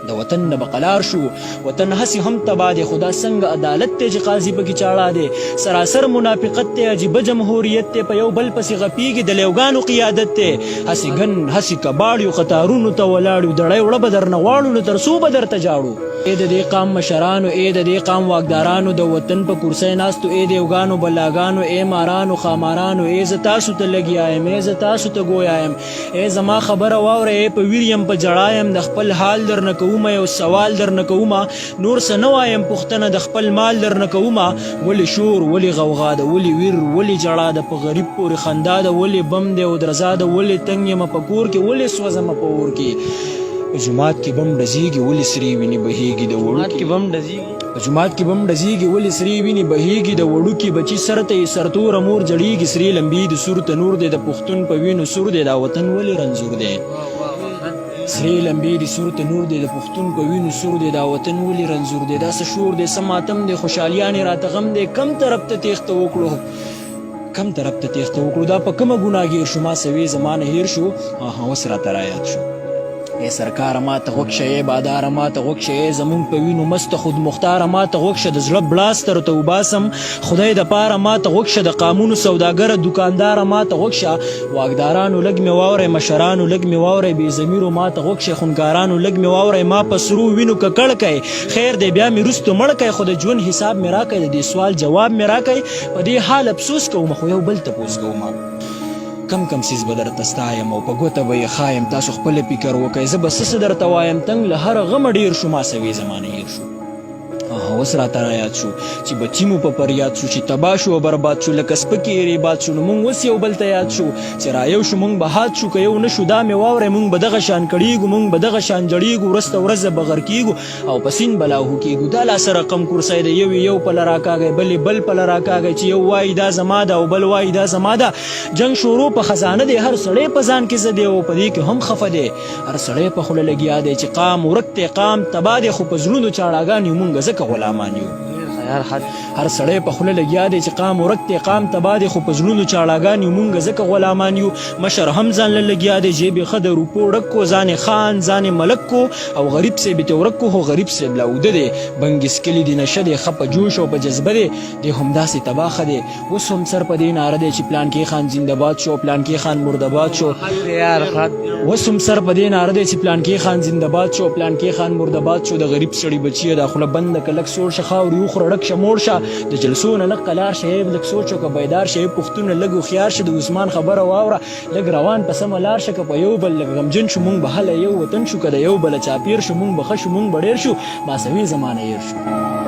د وطن نه بقلار شو وطن هسي هم تبا دی خدا څنګه عدالت ته چې قاضي پکې چاړه دی سراسر منافقت ته عجیبه جمهوریت ته په یو بل پسې غپیږي د لیوګانو قیادت ته هسي ګن هسي کباړیو قطارونو ته ولاړو دړی وړه به درنه واړو نو تر څو به درته جاړو د دې قام مشرانو د دې قام واکدارانو د وطن په کرسۍ ناستو د یوګانو بلاګانو مارانو خامارانو زه تاسو ته لګیا یم زه تاسو ته ګویا یم زما خبره واورئ په ویر یم په ژړا یم د خپل حال درنه کومه یو سوال درنه کومه نور څه نه وایم پوښتنه د خپل مال درنه کومه ولې شور ولې غوغا ده ولې ویر ولې ژړا ده په غریب پورې خندا ده ولې بم دی او درزا ده ولې تنګ یم په کور کې ولې سوځم په اور کې په جومات کې بم ډزیږي ولې سرې وینې بهیږي د وړوکي په جومات کې بم ډزیږي ولې سرې وینې بهیږي د وړوکي بچي سر ته یې سرتوره مور جړیږي سرې لمبي د سور تنور دی د پښتون په وینو سور دی دا وطن ولې رنځور دی سرې لمبي د سور تنور دی د پښتون په وینو سور دی دا وطن ولې رنځور دی دا څه شور دی څه ماتم دی خوشحالیانې راته غم دی کم طرف ته تیښته وکړو دا په کومه ګناهګیر شو ما سوي زمانه هیر شو اوس راته رایاد شو سرکار ما ته غوږ شه بادار ما ته غوږ شه زمونږ په وینو مست خود مختار ما ته غوږ شه د زړه بلاستر ته وباسم خدای د پاره ما ته غوږ شه د قانونو سوداګر دکاندار ما ته غوږ شه واکدارانو لږ مې واورئ مشرانو لږ مې واورئ بې ضمیرو ما ته غوږ شه خونکارانو لږ مې واورئ ما په سرو وینو ککړ کئ خیر دی بیا مې وروستو مړ کئ خو د ژوند حساب مې راکئ د دې سوال جواب مې راکئ په دې حال افسوس کوم خو یو بل تپوس کوم کم سیز به درته ستایم او په ګوته به یې ښایم تاسو خپله فکر وکئ زه به څه درته وایم تنګ له هره غمه ډېر شو ما سوي زمانه هیر شو اوس راته رایاد شو چې بچي مو په فریاد شو چې تباه شو او برباد شو لکه سپکې یې باد شو نو مونږ اوس یو بل ته یاد شو چې رایو شو مونږ به حاد شو که یو نه شو دا مې واورئ مونږ به دغه شان کړیږو مونږ به دغه شان جړیږو ورځ ورځ به غر کیږو او په سین به لاهو کیږو دا لاسه رقم کرسی دی یو پله راکاږئ بلې بل پله راکاږئ چې یو وایي دا زما ده او بل وایي دا زما ده جنګ شروع په خزانه دی هر سړی په ځان کې زه دی او په دې کې هم خفه دی هر سړی په خوله لګیا دی چې قام ورک دی قام تباه دی خو په زړونو چاړاګان یو مونږ ځکه غلامان یو هر سړی په خوله لګیا دی چې قام ورک دی قام تباه دی خو په زړونو چاړاګان یو مونږ ځکه غلامان یو مشر هم ځان له لګیا دی جیب یې ښه د روپو ډک کو ځان خان ځان ملک کو او غریب صاحب یې ورک کو خو غریب صاحب لاوده دی بنګس کلي دی نشه دی ښه په جوش او په جذبه دی همداسې تباه ښه دی اوس هم سر په دې ناره دی چې پلانکې خان زنده‌باد شو پلانکې خان مرده‌باد شو اوس هم سر په دې ناره دی چې پلانکې خان زنده‌باد شو پلانکې خان مرده‌باد شو د غریب سړي بچي دا خوله بنده که لږ سوړ شه خاورې وخوره ډک شه موړ شه د جلسو نه لږ قلار شه لږ سوچ وکړه بیدار شه پښتون لږ هوښیار شه د عثمان خبره واوره لږ روان په سمه لار شه که په یو بل لږ غمجن شو مونږ به هله یو وطن شو که د یو بله چاپیر شو مونږ به ښه شو مونږ به ډېر شو ماسوي زمانه هیر شو